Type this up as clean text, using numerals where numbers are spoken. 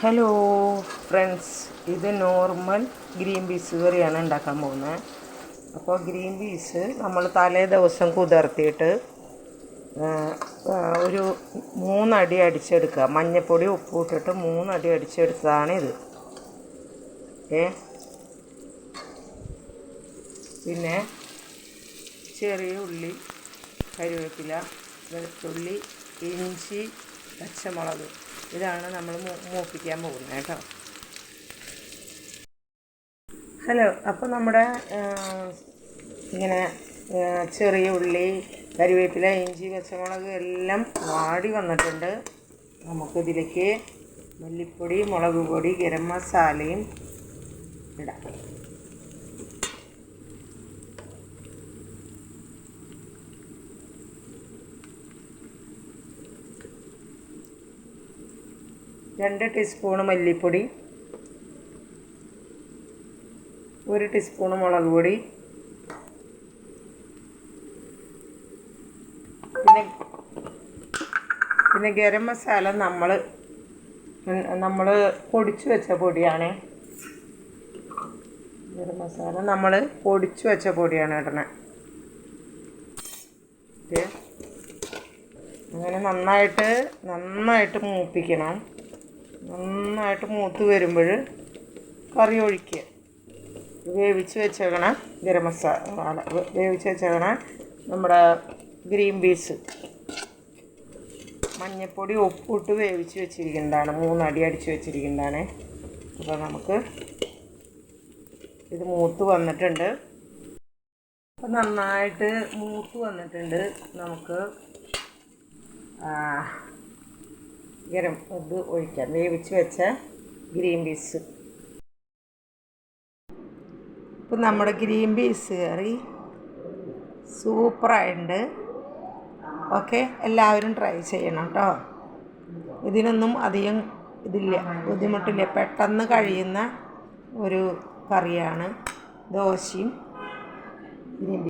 Hello friends, ഇത് normal green peas കറിയാണ് ഉണ്ടാക്കാൻ പോകുന്നത്. അപ്പോൾ ഗ്രീൻ പീസ് നമ്മൾ തലേ ദിവസം കുതിർത്തിയിട്ട് ഒരു 3 അടി അടിച്ചെടുക്കുക. മഞ്ഞൾപ്പൊടി ഉപ്പ് ഇട്ടിട്ട് 3 അടി അടിച്ചെടുത്തതാണിത്. പിന്നെ ചെറിയ ഉള്ളി, കറിവേപ്പില, വെളുത്തുള്ളി, ഇഞ്ചി, പച്ചമുളക്, ഇതാണ് നമ്മൾ മൂപ്പിക്കാൻ പോകുന്നത് കേട്ടോ. ഹലോ, അപ്പോൾ നമ്മുടെ ഇങ്ങനെ ചെറിയ ഉള്ളി, കറിവേപ്പില, ഇഞ്ചി, പച്ചമുളക് എല്ലാം വാടി വന്നിട്ടുണ്ട്. നമുക്കിതിലേക്ക് മല്ലിപ്പൊടി, മുളക് പൊടി, ഗരം മസാലയും ഇടാം. രണ്ട് ടീസ്പൂണ് മല്ലിപ്പൊടി, 1 ടീസ്പൂണ് മുളക് പൊടി, പിന്നെ ഗരം മസാല നമ്മൾ പൊടിച്ചു വെച്ച പൊടിയാണ്. ഗരം മസാല നമ്മൾ പൊടിച്ചു വെച്ച പൊടിയാണ് ഇടണേ. അങ്ങനെ നന്നായിട്ട് മൂപ്പിക്കണം. നന്നായിട്ട് മൂത്ത് വരുമ്പോൾ കറി ഒഴിക്കുക. വേവിച്ച് വെച്ചേക്കണ ഗരം മസാല, വേവിച്ച് വെച്ചേക്കണ നമ്മുടെ ഗ്രീൻ പീസ്, മഞ്ഞൾപ്പൊടി ഉപ്പിട്ട് വേവിച്ച് വെച്ചിരിക്കുന്നതാണ്. 3 അടി അടിച്ച് വെച്ചിരിക്കുന്നതാണ്. അപ്പോൾ നമുക്ക് ഇത് മൂത്ത് വന്നിട്ടുണ്ട്. അപ്പോൾ നന്നായിട്ട് മൂത്ത് വന്നിട്ടുണ്ട്. നമുക്ക് ഇത് ഒഴിക്കാം, വേവിച്ച് വെച്ച ഗ്രീൻ പീസ്. ഇപ്പം നമ്മുടെ ഗ്രീൻ പീസ് കറി സൂപ്പറായിട്ടുണ്ട്. ഓക്കെ, എല്ലാവരും ട്രൈ ചെയ്യണം കേട്ടോ. ഇതിനൊന്നും അധികം ബുദ്ധിമുട്ടില്ല, പെട്ടെന്ന് കഴിയുന്ന ഒരു കറിയാണ്. ദോശയും ഗ്രീൻ